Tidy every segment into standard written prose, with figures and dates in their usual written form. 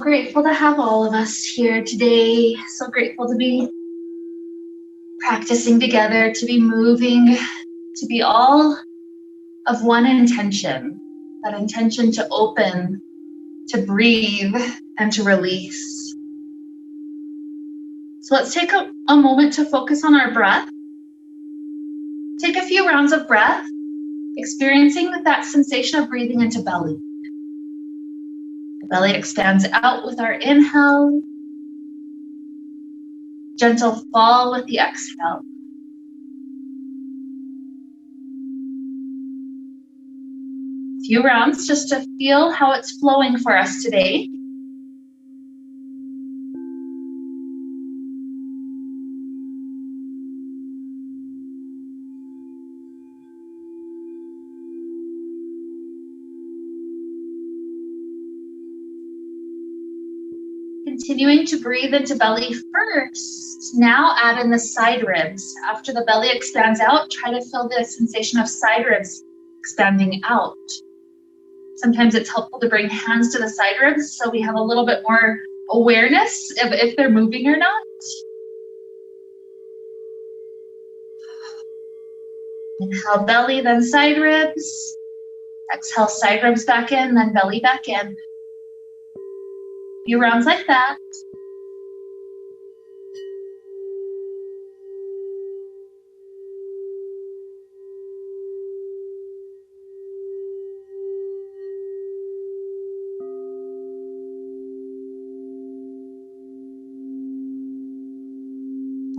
Grateful to have all of us here today. So grateful to be practicing together, to be moving, to be all of one intention. That intention to open, to breathe, and to release. So let's take a moment to focus on our breath. Take a few rounds of breath, experiencing that sensation of breathing into belly. The belly expands out with our inhale. Gentle fall with the exhale. A few rounds just to feel how it's flowing for us today. Continuing to breathe into belly first. Now add in the side ribs. After the belly expands out, try to feel the sensation of side ribs expanding out. Sometimes it's helpful to bring hands to the side ribs so we have a little bit more awareness of if they're moving or not. Inhale belly, then side ribs. Exhale side ribs back in, then belly back in. A few rounds like that.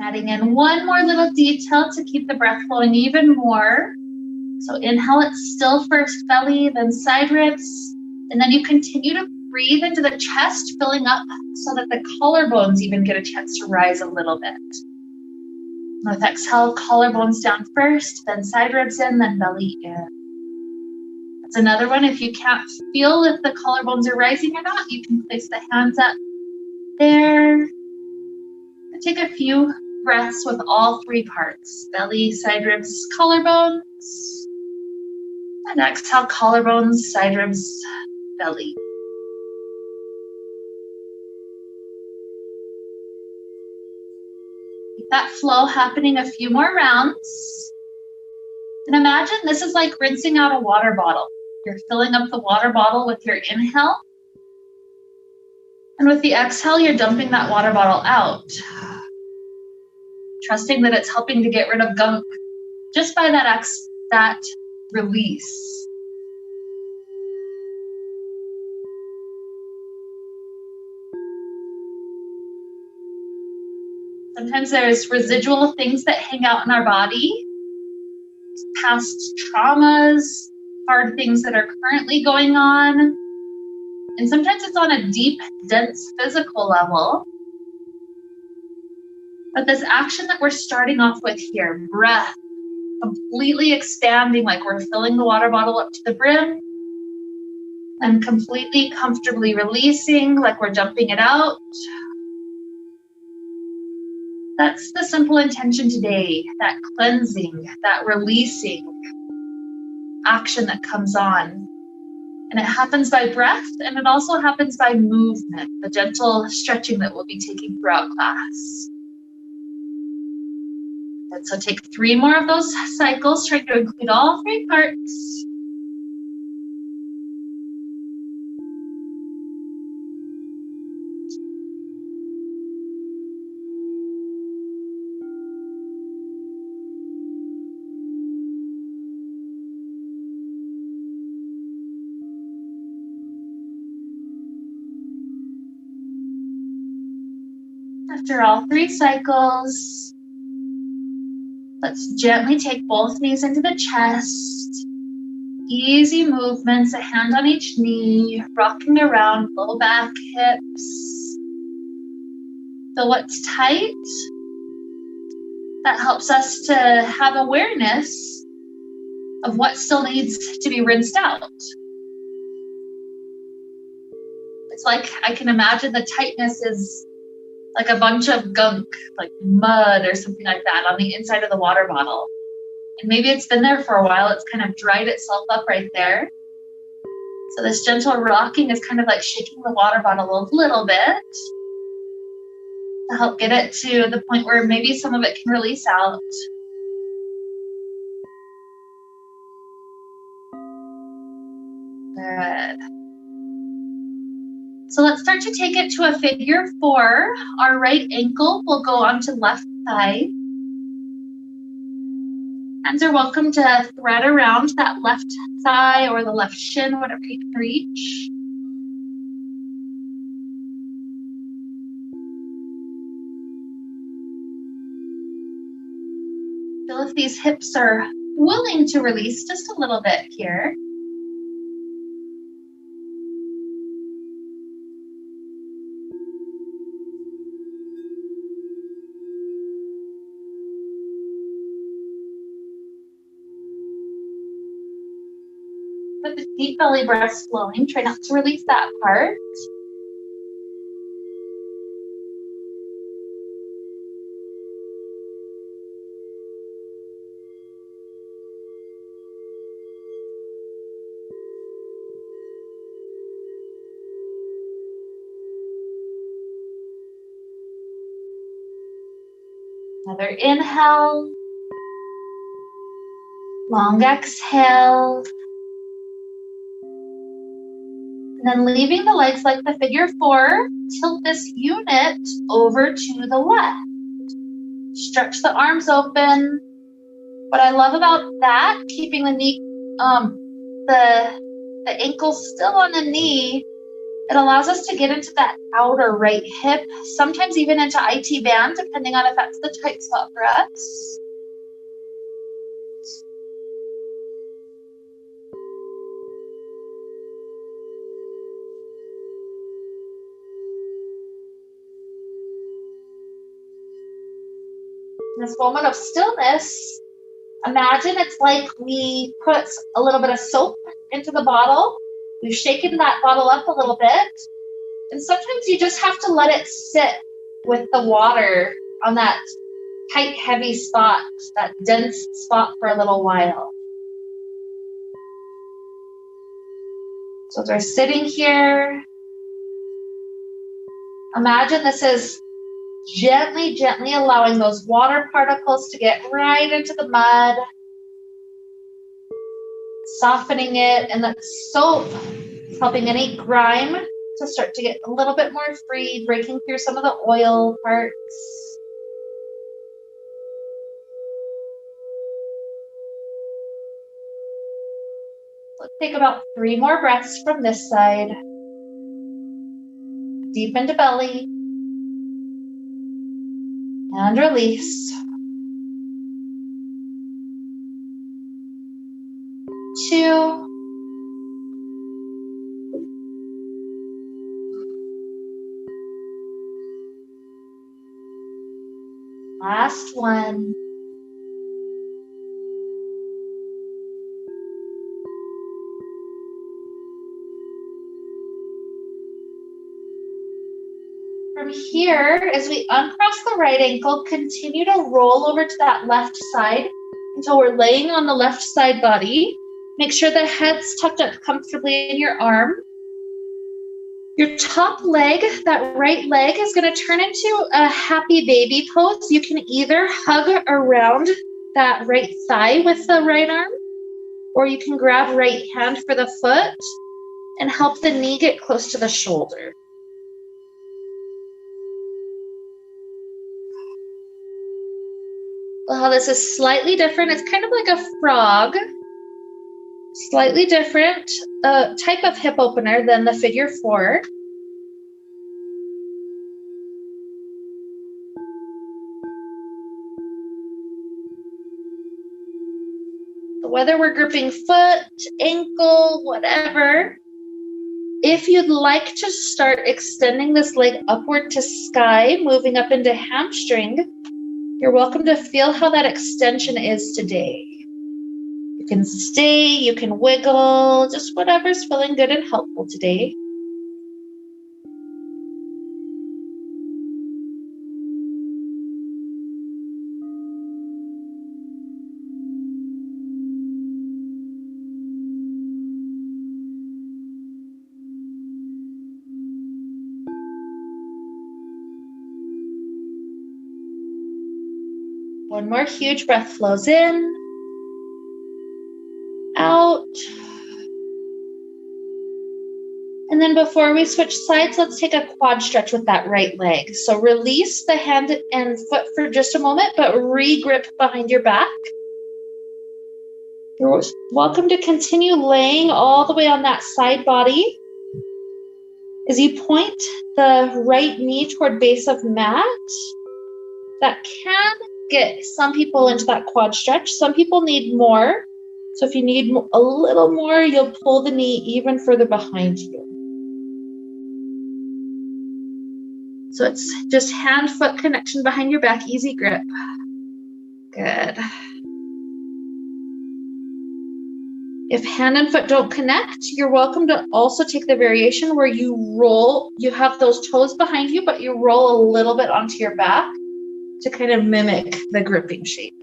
Adding in one more little detail to keep the breath flowing even more. So inhale it still first, belly, then side ribs. And then you continue to breathe into the chest, filling up so that the collarbones even get a chance to rise a little bit. With exhale, collarbones down first, then side ribs in, then belly in. That's another one. If you can't feel if the collarbones are rising or not, you can place the hands up there. And take a few breaths with all three parts. Belly, side ribs, collarbones. And exhale, collarbones, side ribs, belly. Keep that flow happening a few more rounds. And imagine this is like rinsing out a water bottle. You're filling up the water bottle with your inhale. And with the exhale, you're dumping that water bottle out. Trusting that it's helping to get rid of gunk just by that release. Sometimes there's residual things that hang out in our body, past traumas, hard things that are currently going on. And sometimes it's on a deep, dense physical level. But this action that we're starting off with here, breath, completely expanding like we're filling the water bottle up to the brim, and completely comfortably releasing like we're dumping it out. That's the simple intention today, that cleansing, that releasing action that comes on. And it happens by breath, and it also happens by movement, the gentle stretching that we'll be taking throughout class. And so take 3 more of those cycles, trying to include all 3 parts. After all 3 cycles, let's gently take both knees into the chest. Easy movements, a hand on each knee, rocking around, low back, hips. Feel what's tight. That helps us to have awareness of what still needs to be rinsed out. It's like I can imagine the tightness is like a bunch of gunk, like mud or something like that on the inside of the water bottle. And maybe it's been there for a while. It's kind of dried itself up right there. So this gentle rocking is kind of like shaking the water bottle a little bit to help get it to the point where maybe some of it can release out. Good. So let's start to take it to a figure 4. Our right ankle will go onto left thigh. Hands are welcome to thread around that left thigh or the left shin, whatever you can reach. Feel if these hips are willing to release just a little bit here. With the deep belly breaths flowing, try not to release that part. Another inhale. Long exhale. And then leaving the legs like the figure 4, tilt this unit over to the left. Stretch the arms open. What I love about that, keeping the knee, the ankle still on the knee, it allows us to get into that outer right hip, sometimes even into IT band, depending on if that's the tight spot for us. In this moment of stillness, imagine it's like we put a little bit of soap into the bottle. We've shaken that bottle up a little bit. And sometimes you just have to let it sit with the water on that tight, heavy spot, that dense spot for a little while. So as we're sitting here, imagine this is gently, gently allowing those water particles to get right into the mud, softening it, and that soap is helping any grime to start to get a little bit more free, breaking through some of the oil parts. Let's take about 3 more breaths from this side. Deep into belly. And release. 2. Last 1. From here, as we uncross the right ankle, continue to roll over to that left side until we're laying on the left side body. Make sure the head's tucked up comfortably in your arm. Your top leg, that right leg, is going to turn into a happy baby pose. You can either hug around that right thigh with the right arm, or you can grab right hand for the foot and help the knee get close to the shoulder. Well, this is slightly different. It's kind of like a frog. Slightly different type of hip opener than the figure 4. Whether we're gripping foot, ankle, whatever, if you'd like to start extending this leg upward to sky, moving up into hamstring, you're welcome to feel how that extension is today. You can stay, you can wiggle, just whatever's feeling good and helpful today. One more huge breath flows in, out. And then before we switch sides, let's take a quad stretch with that right leg. So release the hand and foot for just a moment, but re-grip behind your back. You're welcome to continue laying all the way on that side body. As you point the right knee toward base of mat, that can get some people into that quad stretch. Some people need more. So if you need a little more, you'll pull the knee even further behind you. So it's just hand-foot connection behind your back, easy grip. Good. If hand and foot don't connect, you're welcome to also take the variation where you roll, you have those toes behind you, but you roll a little bit onto your back to kind of mimic the gripping shape.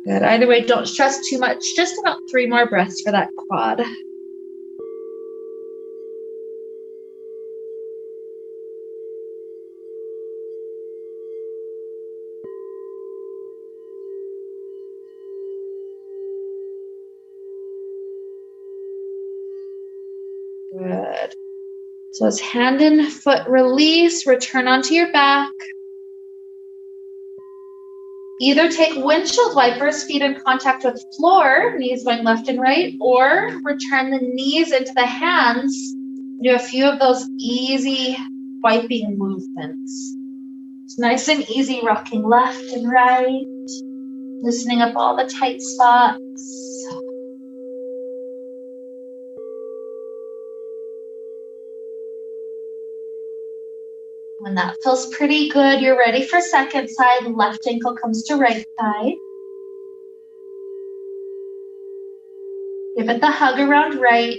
Good. Either way, don't stress too much. Just about 3 more breaths for that quad. Good. So as hand and foot release, return onto your back. Either take windshield wipers, feet in contact with floor, knees going left and right, or return the knees into the hands. Do a few of those easy wiping movements. It's nice and easy rocking left and right, loosening up all the tight spots. When that feels pretty good, you're ready for second side. Left ankle comes to right side. Give it the hug around right.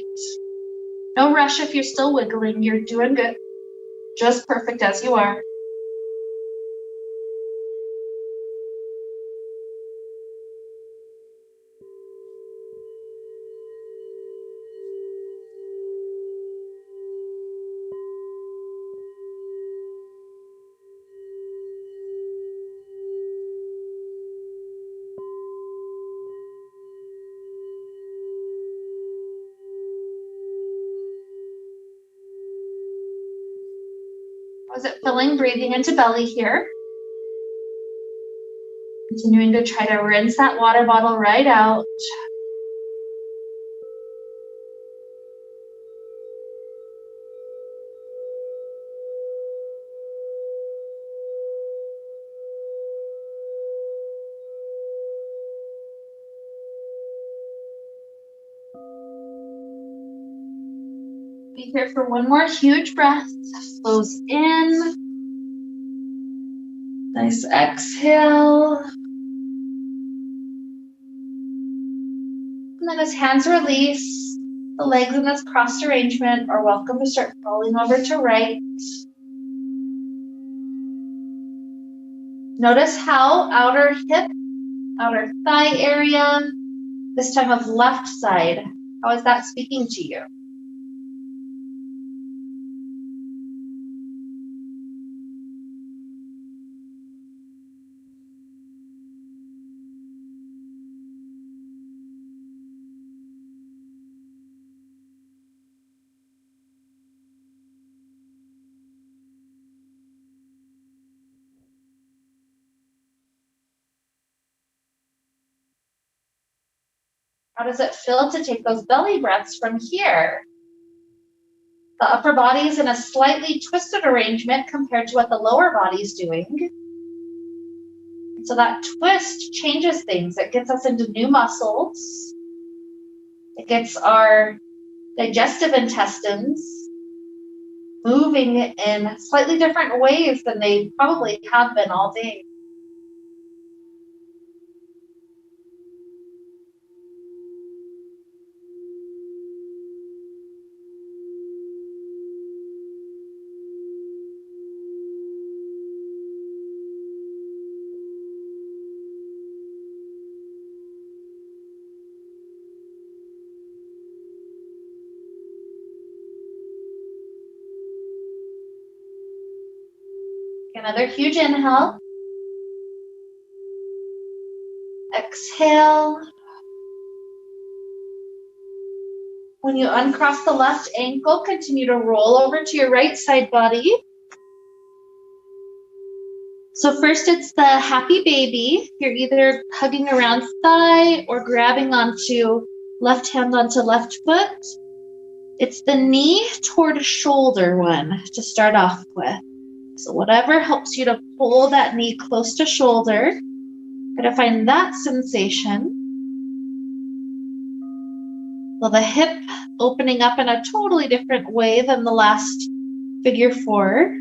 No rush if you're still wiggling. You're doing good. Just perfect as you are. How's it feeling? Breathing into belly here. Continuing to try to rinse that water bottle right out. Be here for one more huge breath. Flows in. Nice exhale. And then as hands release, the legs in this crossed arrangement are welcome to start falling over to right. Notice how outer hip, outer thigh area, this time of left side, how is that speaking to you? How does it feel to take those belly breaths from here? The upper body is in a slightly twisted arrangement compared to what the lower body is doing. So that twist changes things. It gets us into new muscles. It gets our digestive intestines moving in slightly different ways than they probably have been all day. Another huge inhale. Exhale. When you uncross the left ankle, continue to roll over to your right side body. So first it's the happy baby. You're either hugging around thigh or grabbing onto left hand onto left foot. It's the knee toward shoulder one to start off with. So whatever helps you to pull that knee close to shoulder. Try to find that sensation. Well, the hip opening up in a totally different way than the last figure 4.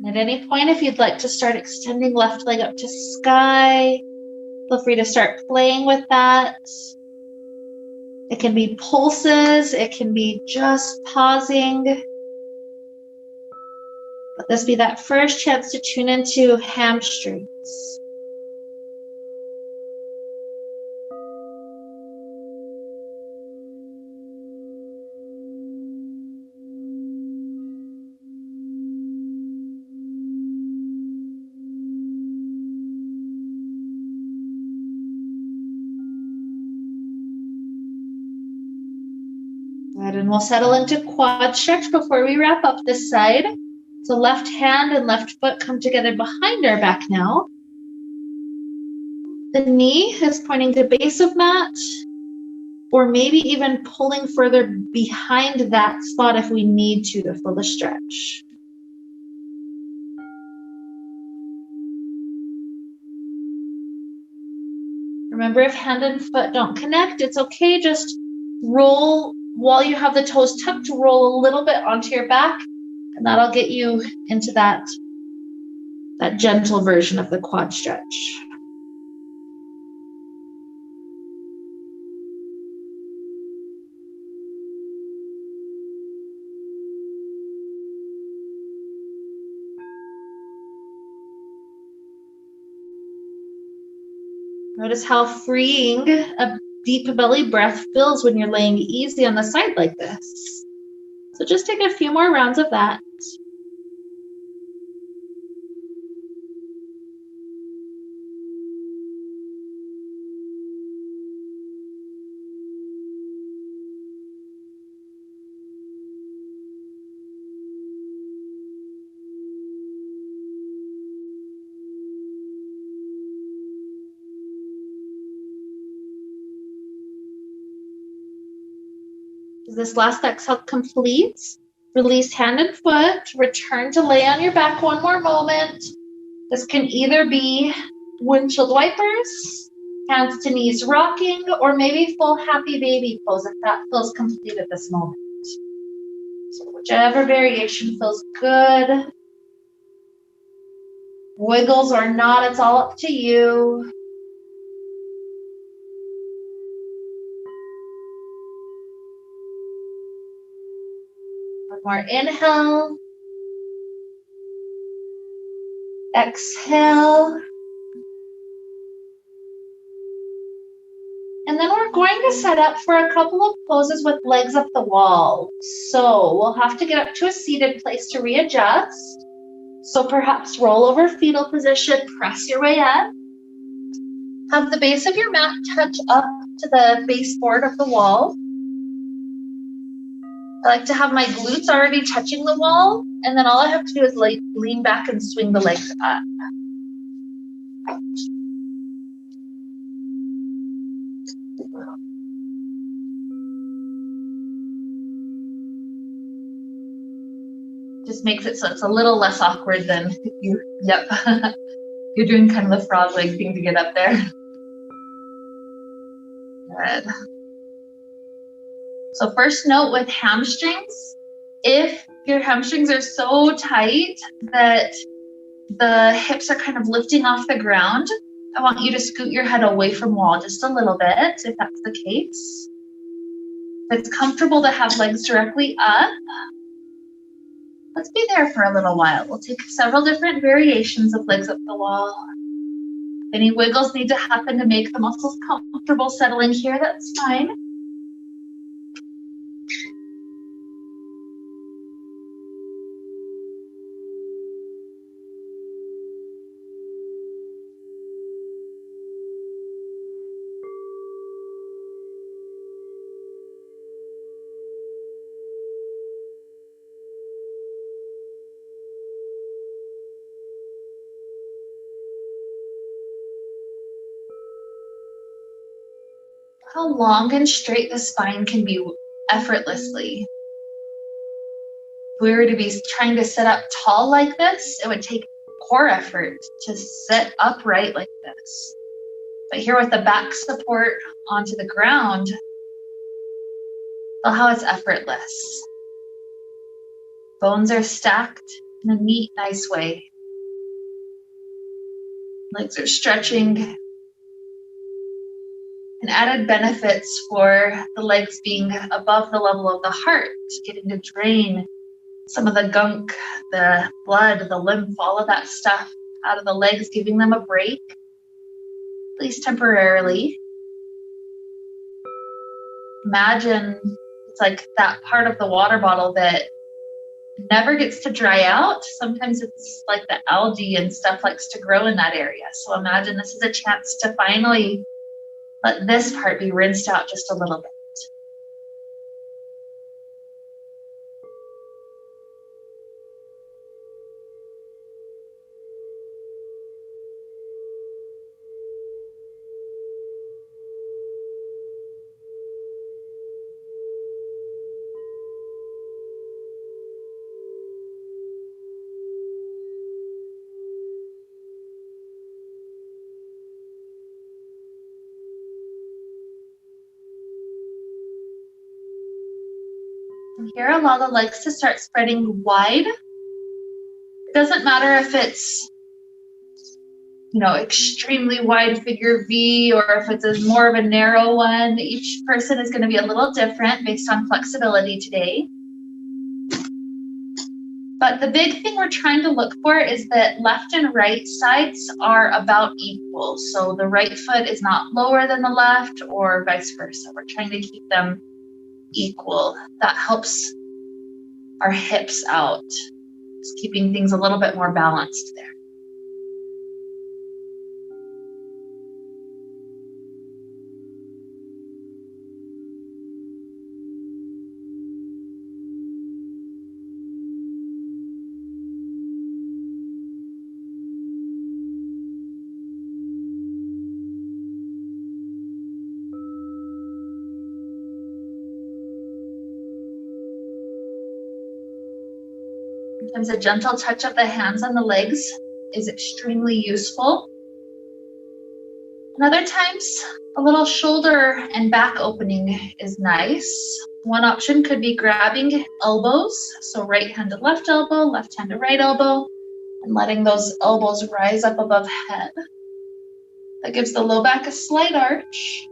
At any point, if you'd like to start extending left leg up to sky, feel free to start playing with that. It can be pulses, it can be just pausing. Let this be that first chance to tune into hamstrings. Good, and we'll settle into quad stretch before we wrap up this side. So left hand and left foot come together behind our back now. The knee is pointing to base of mat, or maybe even pulling further behind that spot if we need to fill the stretch. Remember, if hand and foot don't connect, it's okay. Just roll while you have the toes tucked, roll a little bit onto your back, and that'll get you into that gentle version of the quad stretch. Notice how freeing a deep belly breath feels when you're laying easy on the side like this. So just take a few more rounds of that. As this last exhale completes, release hand and foot, return to lay on your back one more moment. This can either be windshield wipers, hands to knees rocking, or maybe full happy baby pose if that feels complete at this moment. So whichever variation feels good. Wiggles or not, it's all up to you. One more inhale. Exhale. And then we're going to set up for a couple of poses with legs up the wall. So we'll have to get up to a seated place to readjust. So perhaps roll over fetal position, press your way up. Have the base of your mat touch up to the baseboard of the wall. I like to have my glutes already touching the wall, and then all I have to do is lean back and swing the legs up. Just makes it so it's a little less awkward than you, you're doing kind of the frog leg thing to get up there. Good. So first note with hamstrings, if your hamstrings are so tight that the hips are kind of lifting off the ground, I want you to scoot your head away from wall just a little bit, if that's the case. If it's comfortable to have legs directly up, let's be there for a little while. We'll take several different variations of legs up the wall. If any wiggles need to happen to make the muscles comfortable settling here, that's fine. how long and straight the spine can be effortlessly. If we were to be trying to sit up tall like this, it would take core effort to sit upright like this. But here with the back support onto the ground, feel how it's effortless. Bones are stacked in a neat, nice way. Legs are stretching. And added benefits for the legs being above the level of the heart, getting to drain some of the gunk, the blood, the lymph, all of that stuff out of the legs, giving them a break, at least temporarily. Imagine it's like that part of the water bottle that never gets to dry out. Sometimes it's like the algae and stuff likes to grow in that area. So imagine this is a chance to finally let this part be rinsed out just a little bit. And here, allow the legs to start spreading wide. It doesn't matter if it's, extremely wide figure V or if it's more of a narrow one. Each person is going to be a little different based on flexibility today. But the big thing we're trying to look for is that left and right sides are about equal. So the right foot is not lower than the left or vice versa. We're trying to keep them equal. That helps our hips out, just keeping things a little bit more balanced there. Sometimes a gentle touch of the hands on the legs is extremely useful. And other times, a little shoulder and back opening is nice. One option could be grabbing elbows, so right hand to left elbow to right elbow, and letting those elbows rise up above head. That gives the low back a slight arch.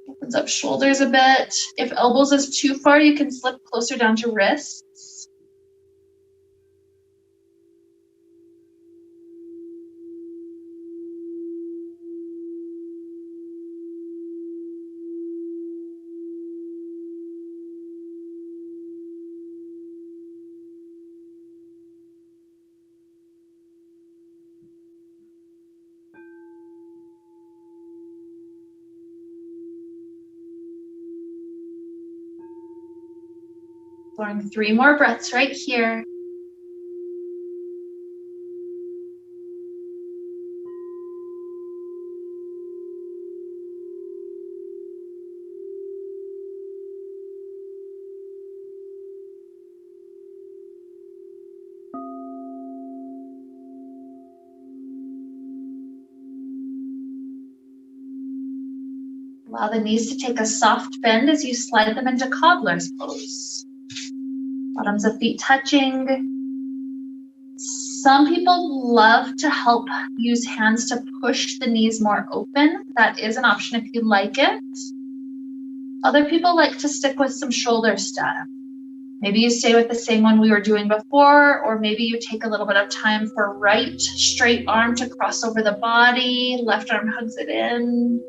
Opens up shoulders a bit. If elbows is too far, you can slip closer down to wrists. Exploring 3 more breaths right here. Allow the knees to take a soft bend as you slide them into cobbler's pose. Bottoms of feet touching. Some people love to help use hands to push the knees more open. That is an option if you like it. Other people like to stick with some shoulder stuff. Maybe you stay with the same one we were doing before, or maybe you take a little bit of time for right straight arm to cross over the body, left arm hugs it in.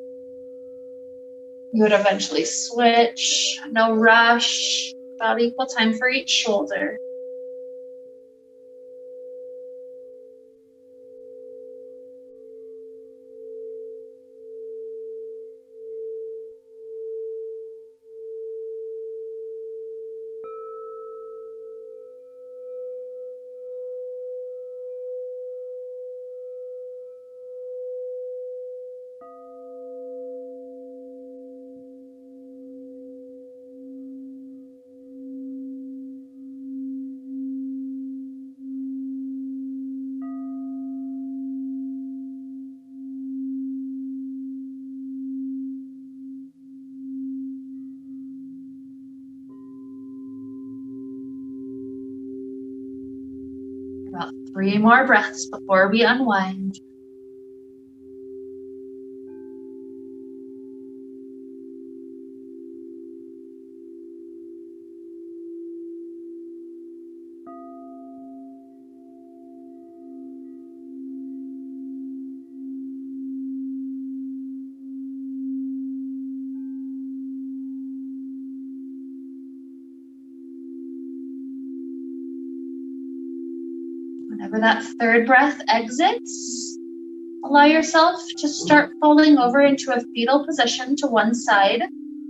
You would eventually switch, no rush, about equal time for each shoulder. About 3 more breaths before we unwind. Whenever that third breath exits, allow yourself to start falling over into a fetal position to one side.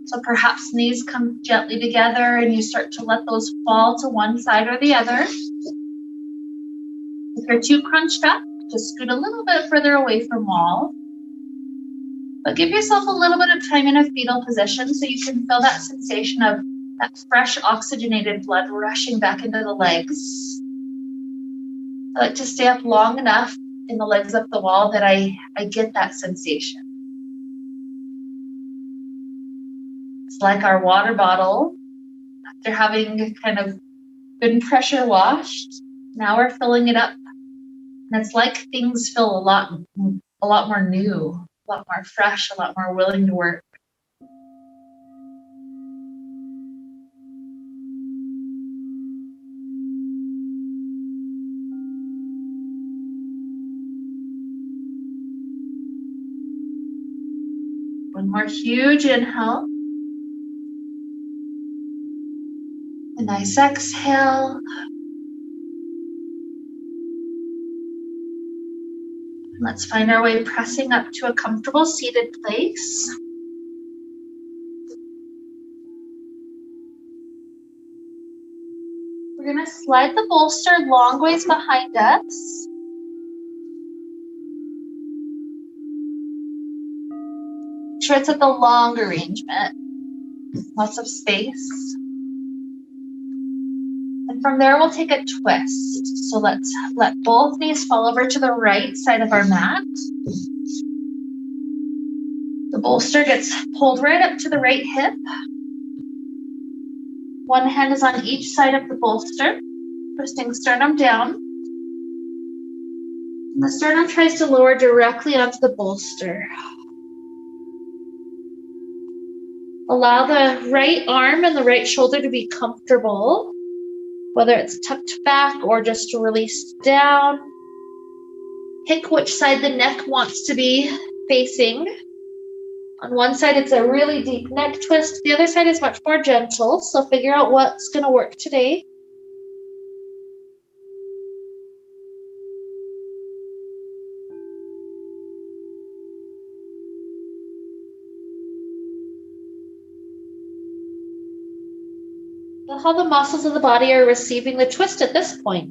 So perhaps knees come gently together and you start to let those fall to one side or the other. If you're too crunched up, just scoot a little bit further away from wall. But give yourself a little bit of time in a fetal position so you can feel that sensation of that fresh oxygenated blood rushing back into the legs. I like to stay up long enough in the legs up the wall that I get that sensation. It's like our water bottle after having kind of been pressure washed. Now we're filling it up. And it's like things feel a lot more new, a lot more fresh, a lot more willing to work. One more huge inhale. A nice exhale. Let's find our way pressing up to a comfortable seated place. We're going to slide the bolster long ways behind us. Make sure it's at the long arrangement. Lots of space. And from there, we'll take a twist. So let's let both knees fall over to the right side of our mat. The bolster gets pulled right up to the right hip. One hand is on each side of the bolster, twisting sternum down. And the sternum tries to lower directly onto the bolster. Allow the right arm and the right shoulder to be comfortable, whether it's tucked back or just released down. Pick which side the neck wants to be facing. On one side, it's a really deep neck twist. The other side is much more gentle, so figure out what's going to work today. Feel how the muscles of the body are receiving the twist at this point.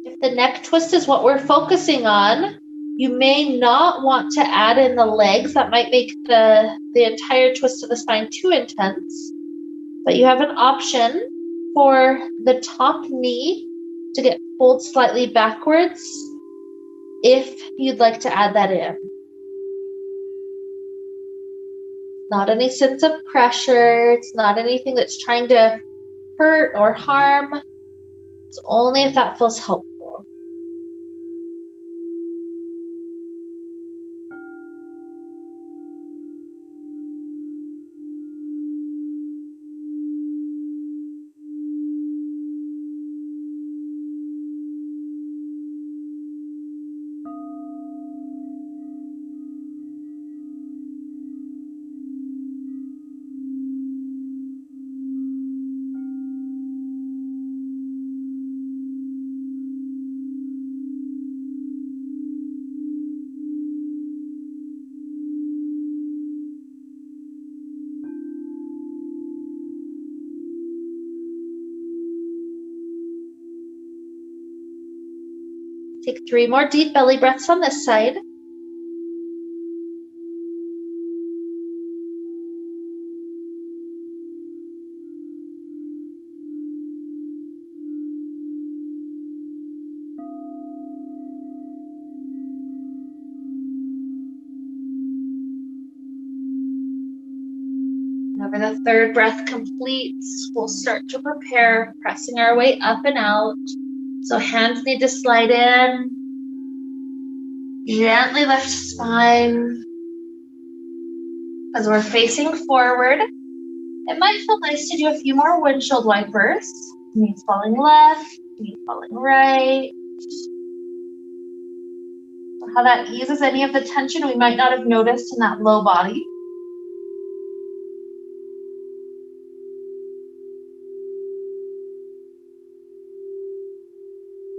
If the neck twist is what we're focusing on, you may not want to add in the legs. That might make the entire twist of the spine too intense. But you have an option for the top knee to get pulled slightly backwards if you'd like to add that in. Not any sense of pressure. It's not anything that's trying to hurt or harm. It's only if that feels helpful. Take 3 more deep belly breaths on this side. Whenever the third breath completes, we'll start to prepare, pressing our way up and out. So hands need to slide in. Gently lift spine. As we're facing forward, it might feel nice to do a few more windshield wipers. Knees falling left, knees falling right. How that eases any of the tension we might not have noticed in that low body.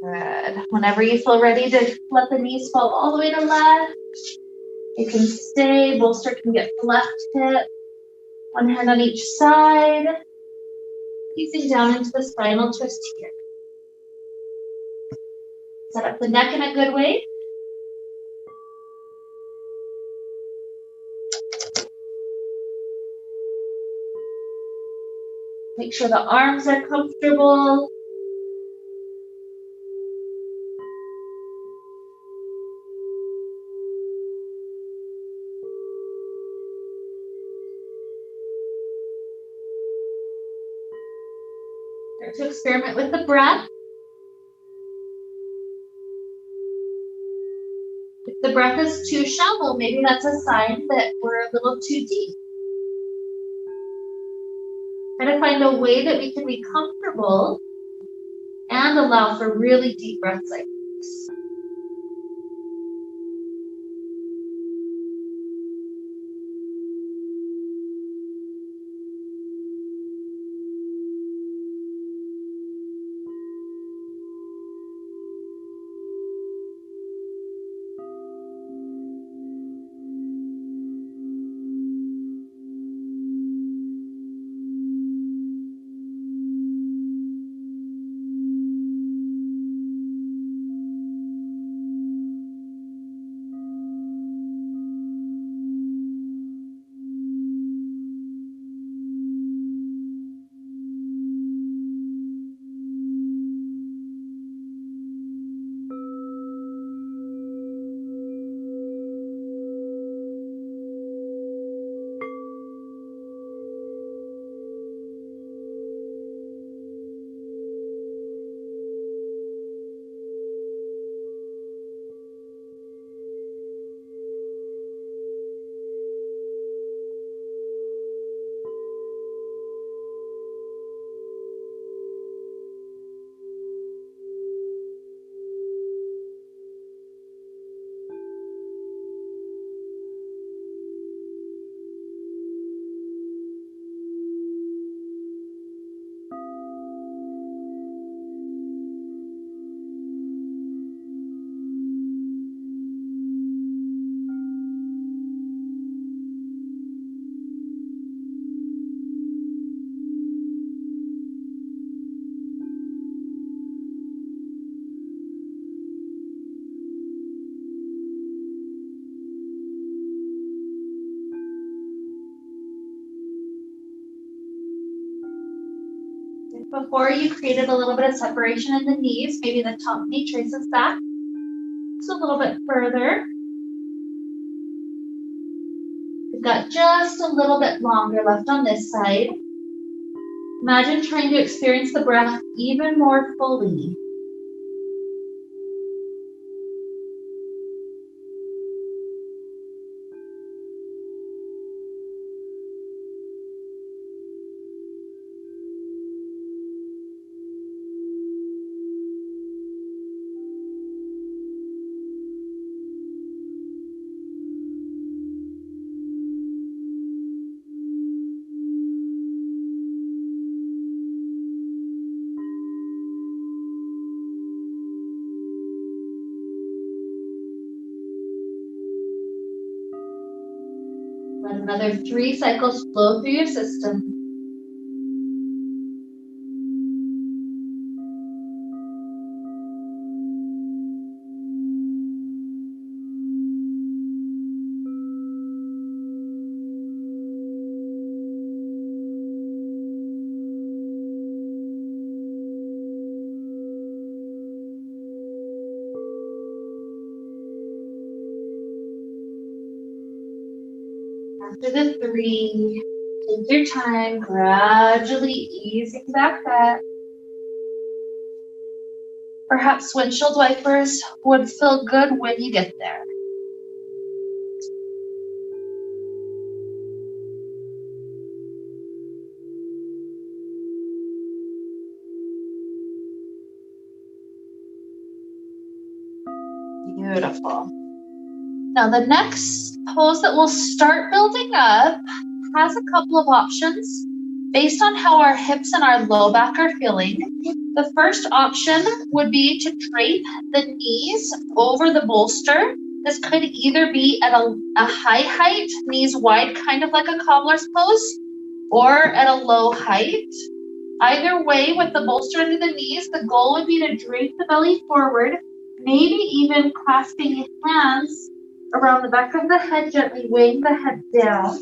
Good. Whenever you feel ready to let the knees fall all the way to left, you can stay. Bolster can get the left hip. One hand on each side. Easing down into the spinal twist here. Set up the neck in a good way. Make sure the arms are comfortable. Start to experiment with the breath. If the breath is too shallow, maybe that's a sign that we're a little too deep. Try to find a way that we can be comfortable and allow for really deep breaths like this. Before you created a little bit of separation in the knees, maybe the top knee traces back just a little bit further. We've got just a little bit longer left on this side. Imagine trying to experience the breath even more fully. Let another 3 cycles flow through your system. After the 3, take your time, gradually easing back up. Perhaps windshield wipers would feel good when you get there. Beautiful. Now the next pose that we'll start building up has a couple of options based on how our hips and our low back are feeling. The first option would be to drape the knees over the bolster. This could either be at a high height, knees wide, kind of like a cobbler's pose, or at a low height. Either way, with the bolster under the knees, the goal would be to drape the belly forward, maybe even clasping hands around the back of the head, gently weighing the head down.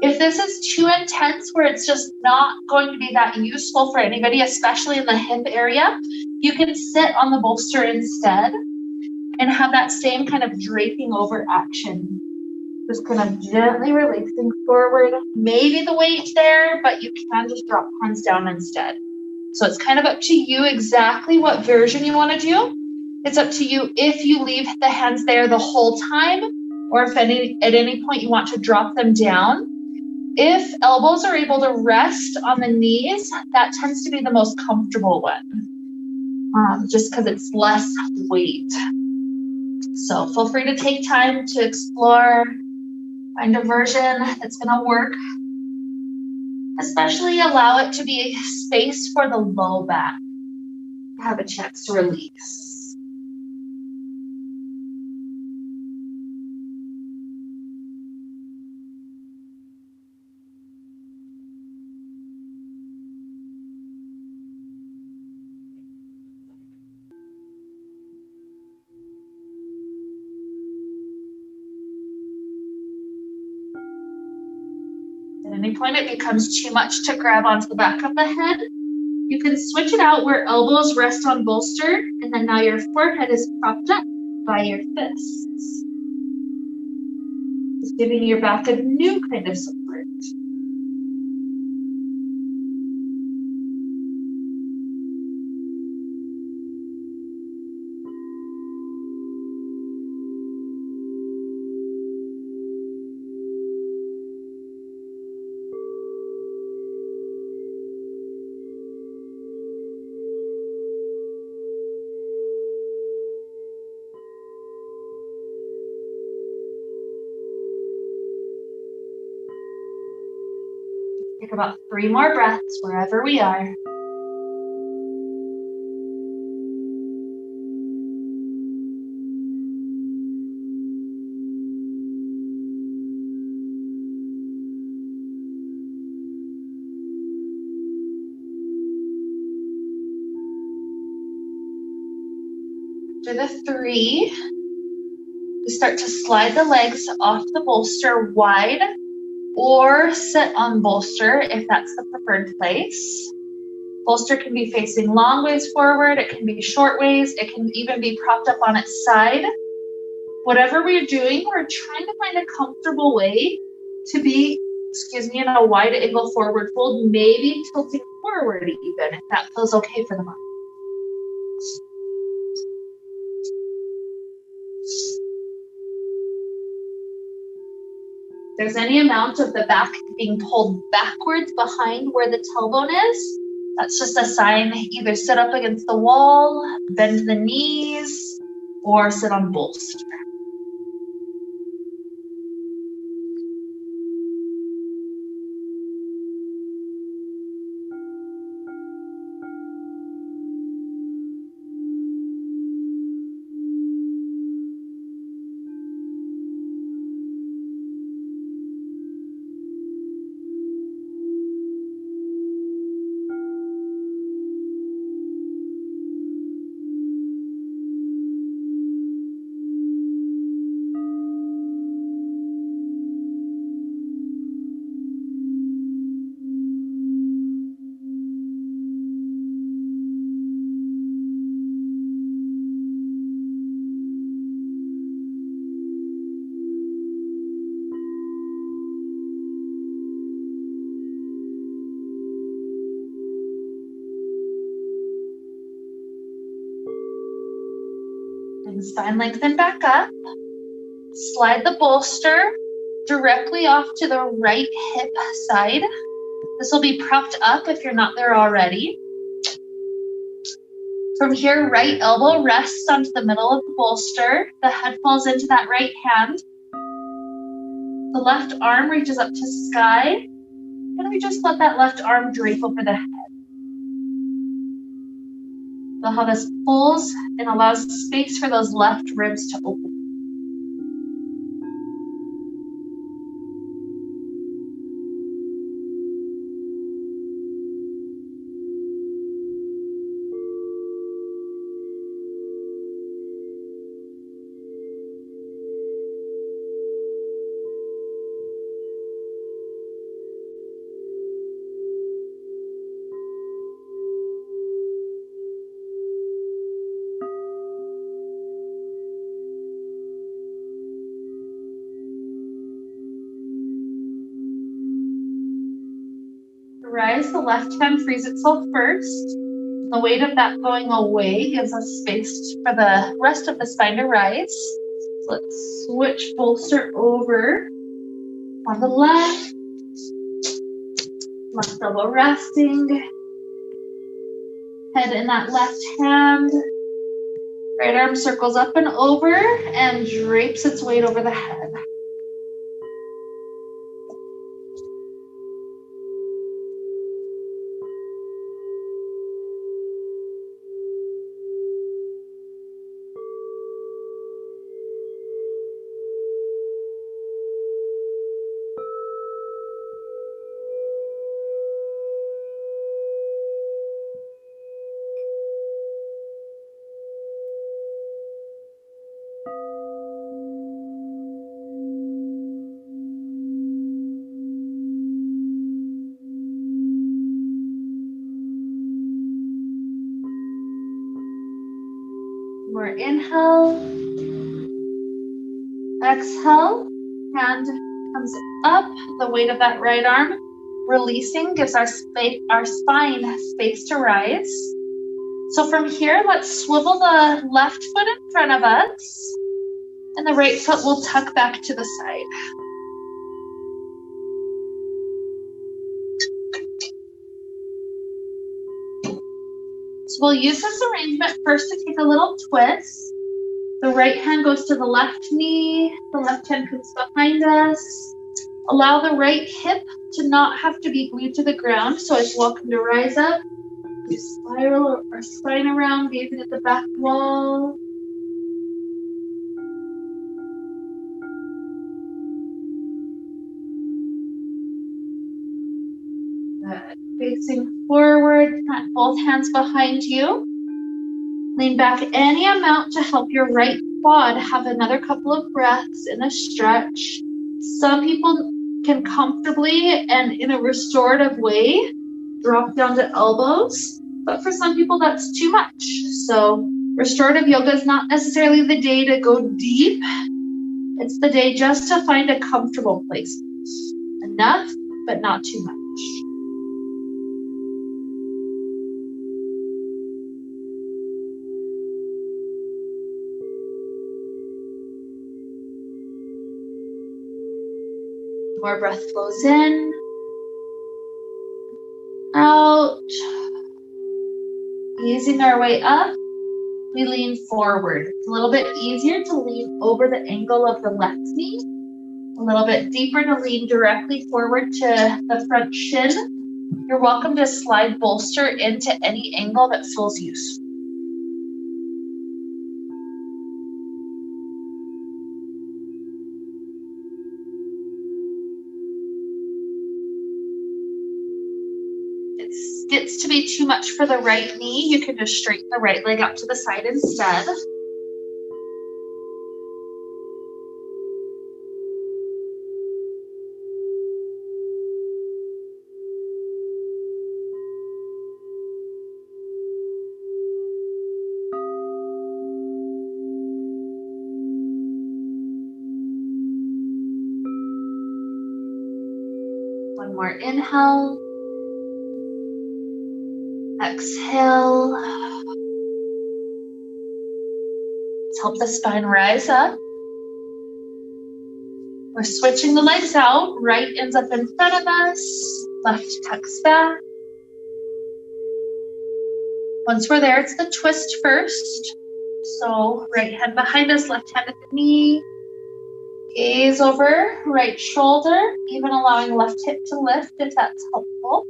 If this is too intense, where it's just not going to be that useful for anybody, especially in the hip area, you can sit on the bolster instead and have that same kind of draping over action. Just kind of gently releasing forward, maybe the weight there, but you can just drop hands down instead. So it's kind of up to you exactly what version you want to do. It's up to you if you leave the hands there the whole time, or if at any point you want to drop them down. If elbows are able to rest on the knees, that tends to be the most comfortable one, just because it's less weight. So feel free to take time to explore, find a version that's going to work. Especially allow it to be space for the low back to have a chance to release. At any point it becomes too much to grab onto the back of the head, you can switch it out where elbows rest on bolster, and then now your forehead is propped up by your fists. Just giving your back a new kind of support. Take about 3 more breaths wherever we are. After the 3, you start to slide the legs off the bolster wide, or sit on bolster if that's the preferred place. Bolster can be facing long ways forward, it can be short ways, it can even be propped up on its side. Whatever we're doing, we're trying to find a comfortable way to be, in a wide angle forward fold, maybe tilting forward even, if that feels okay for the moment. If there's any amount of the back being pulled backwards behind where the tailbone is, that's just a sign. Either sit up against the wall, bend the knees, or sit on bolster. And spine lengthen back up. Slide the bolster directly off to the right hip side. This will be propped up if you're not there already. From here, right elbow rests onto the middle of the bolster. The head falls into that right hand. The left arm reaches up to sky. And we just let that left arm drape over the head. Feel how this pulls and allows space for those left ribs to open. Rise, the left hand frees itself first. The weight of that going away gives us space for the rest of the spine to rise. So let's switch bolster over on the left. Left elbow resting. Head in that left hand. Right arm circles up and over and drapes its weight over the head. More inhale, exhale, hand comes up, the weight of that right arm releasing gives our spine space to rise. So from here, let's swivel the left foot in front of us and the right foot will tuck back to the side. So we'll use this arrangement first to take a little twist. The right hand goes to the left knee, the left hand comes behind us. Allow the right hip to not have to be glued to the ground, so it's welcome to rise up. We spiral our spine around, gazing at the back wall. Good. Facing forward, plant both hands behind you. Lean back any amount to help your right quad have another couple of breaths in a stretch. Some people can comfortably and in a restorative way drop down to elbows, but for some people that's too much. So restorative yoga is not necessarily the day to go deep. It's the day just to find a comfortable place. Enough, but not too much. More breath flows in, out. Easing our way up, we lean forward. It's a little bit easier to lean over the angle of the left knee. A little bit deeper to lean directly forward to the front shin. You're welcome to slide bolster into any angle that feels useful. Gets to be too much for the right knee, you can just straighten the right leg out to the side instead. One more inhale. Exhale. Let's help the spine rise up. We're switching the legs out. Right ends up in front of us. Left tucks back. Once we're there, it's the twist first. So right hand behind us, left hand at the knee. Gaze over, right shoulder, even allowing left hip to lift if that's helpful.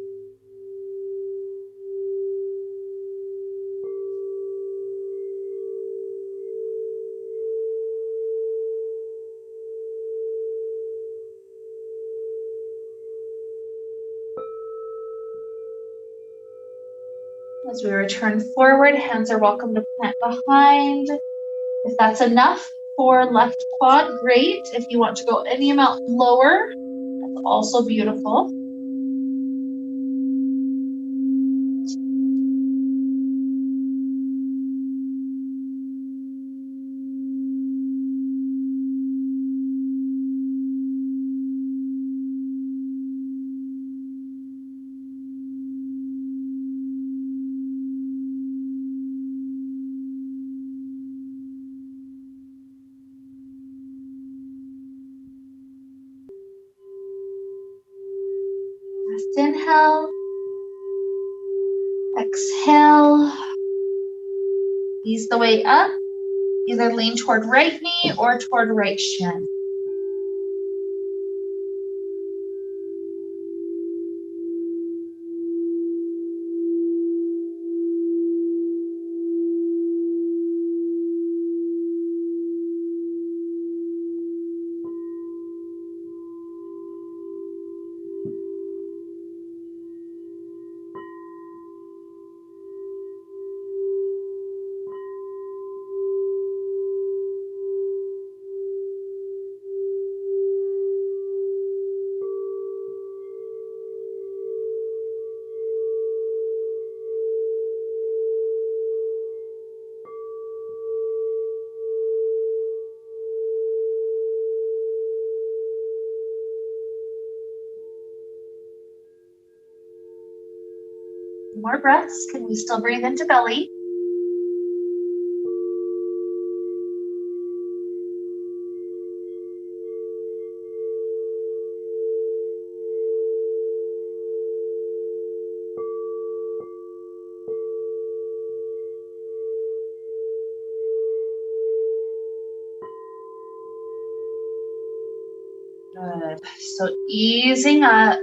As we return forward, hands are welcome to plant behind. If that's enough for left quad, great. If you want to go any amount lower, that's also beautiful. Last inhale. Exhale. Ease the way up. Either lean toward right knee or toward right shin. More breaths. Can we still breathe into belly? Good. So easing up.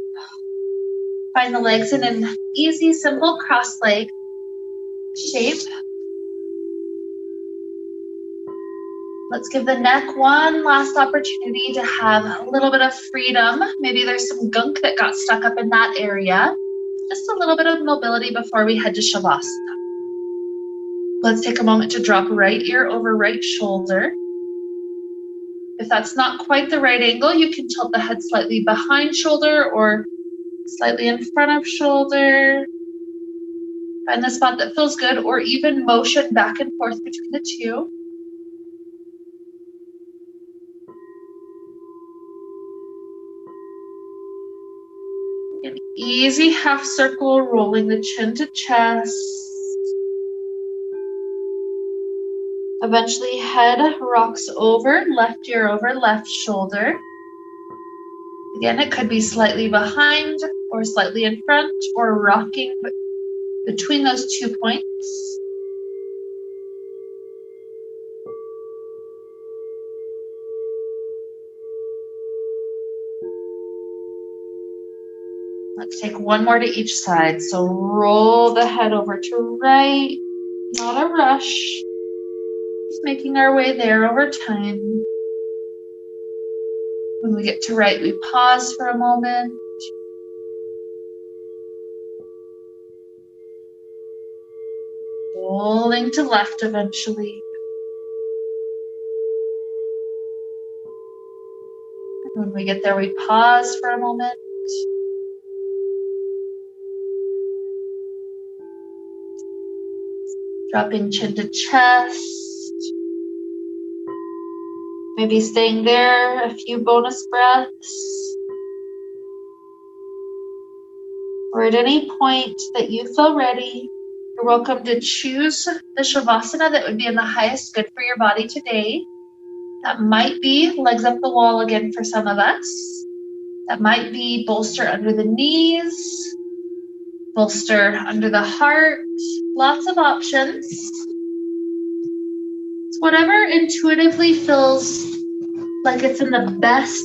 Find the legs in an easy, simple cross-leg shape. Let's give the neck one last opportunity to have a little bit of freedom. Maybe there's some gunk that got stuck up in that area. Just a little bit of mobility before we head to Shavasana. Let's take a moment to drop right ear over right shoulder. If that's not quite the right angle, you can tilt the head slightly behind shoulder or slightly in front of shoulder. Find the spot that feels good, or even motion back and forth between the two. An easy half circle, rolling the chin to chest. Eventually, head rocks over, left ear over left shoulder. Again, it could be slightly behind or slightly in front or rocking between those 2 points. Let's take one more to each side. So roll the head over to right, not a rush. Just making our way there over time. When we get to right, we pause for a moment. Rolling to left eventually. And when we get there, we pause for a moment. Dropping chin to chest. Maybe staying there a few bonus breaths. Or at any point that you feel ready, you're You're welcome to choose the Shavasana that would be in the highest good for your body today. That might be legs up the wall again for some of us. That might be bolster under the knees, bolster under the heart. Lots of options. It's whatever intuitively feels like it's in the best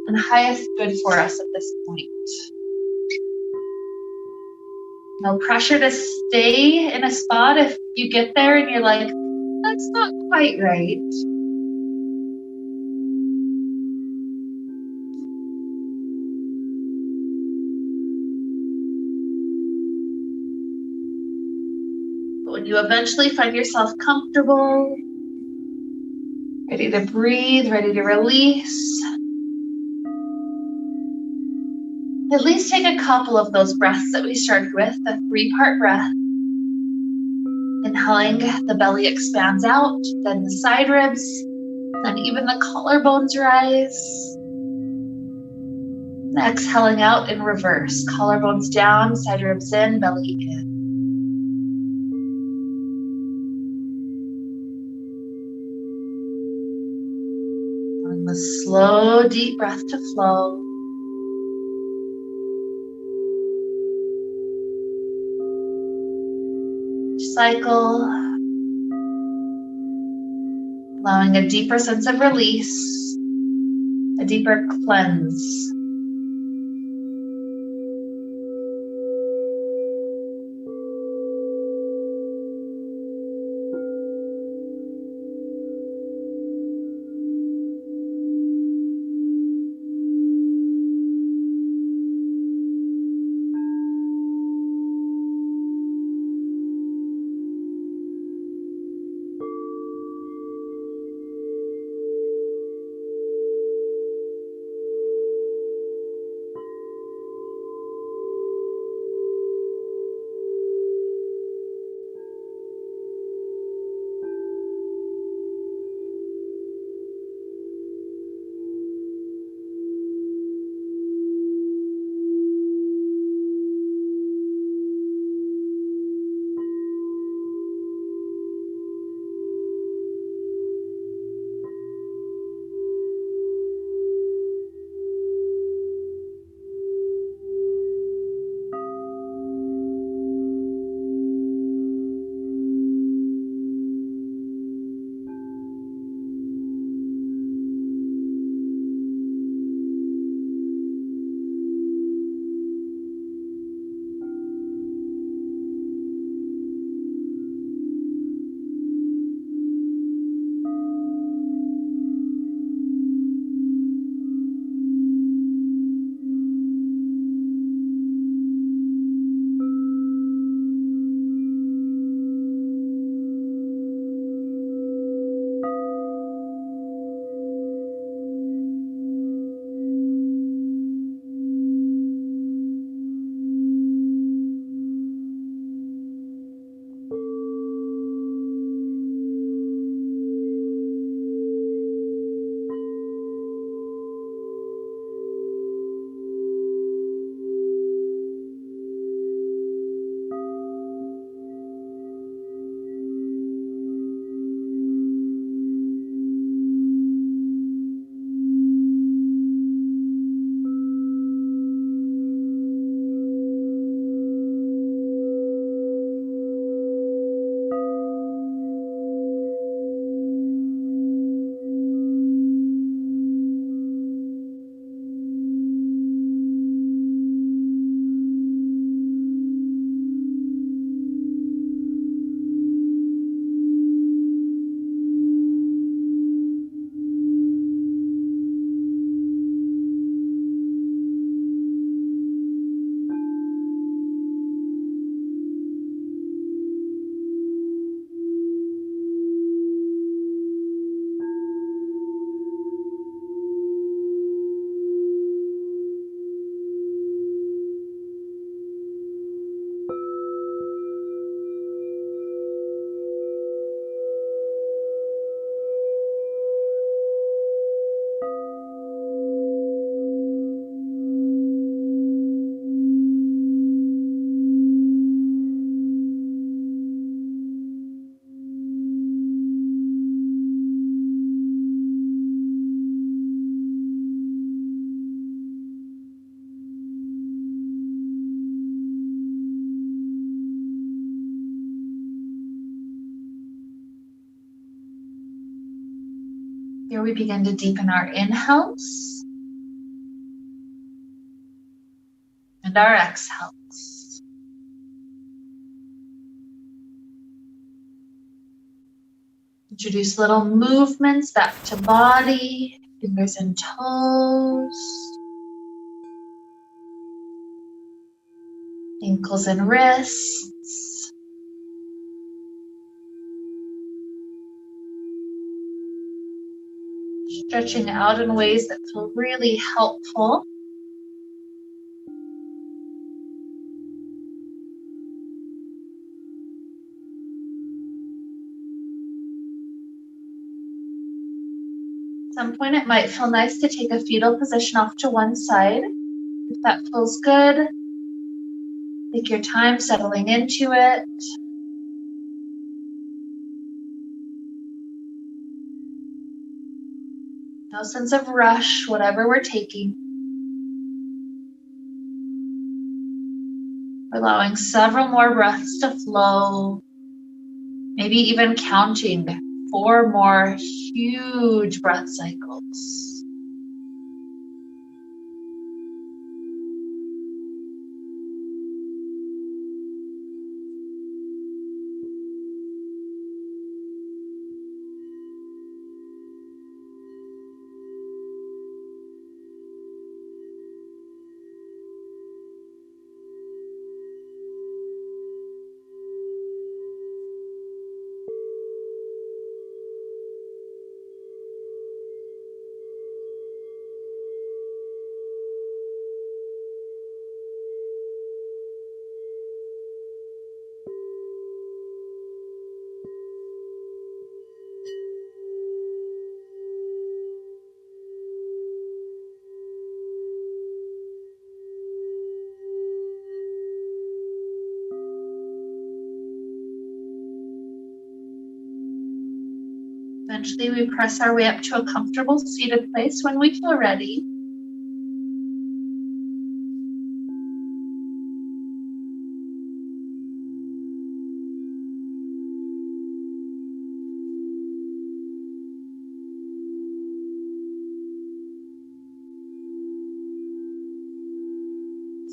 and highest good for us at this point. No pressure to stay in a spot if you get there and you're like, that's not quite right. But when you eventually find yourself comfortable, ready to breathe, ready to release, at least take a couple of those breaths that we started with, the 3-part breath. Inhaling, the belly expands out, then the side ribs, then even the collarbones rise. And exhaling out in reverse, collarbones down, side ribs in, belly in. And the slow, deep breath to flow. Cycle, allowing a deeper sense of release, a deeper cleanse. Here we begin to deepen our inhales and our exhales. Introduce little movements back to body, fingers and toes, ankles and wrists. Stretching out in ways that feel really helpful. At some point it might feel nice to take a fetal position off to one side. If that feels good, take your time settling into it. No sense of rush, whatever we're taking. Allowing several more breaths to flow. Maybe even counting 4 more huge breath cycles. Eventually we press our way up to a comfortable seated place when we feel ready.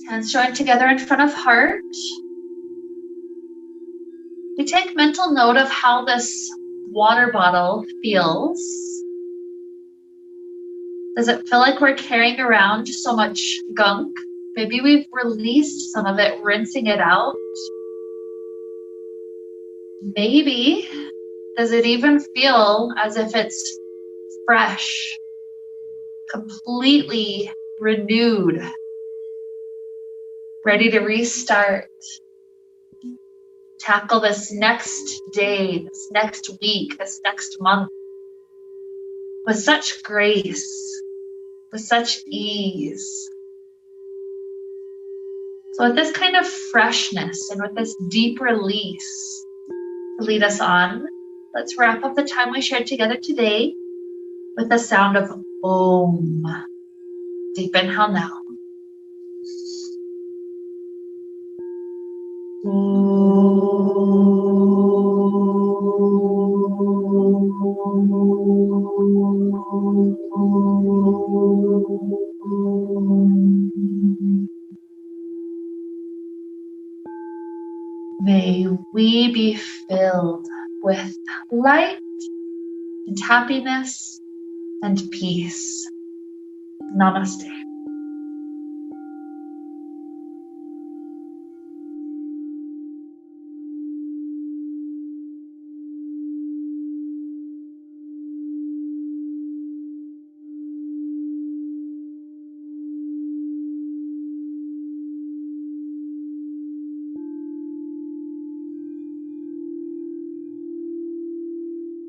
Hands joined together in front of heart. We take mental note of how this water bottle feels. Does it feel like we're carrying around so much gunk? Maybe we've released some of it, rinsing it out. Maybe, does it even feel as if it's fresh, completely renewed, ready to restart? Tackle this next day, this next week, this next month with such grace, with such ease. So with this kind of freshness and with this deep release to lead us on, let's wrap up the time we shared together today with the sound of Om. Deep inhale now. May we be filled with light and happiness and peace. Namaste.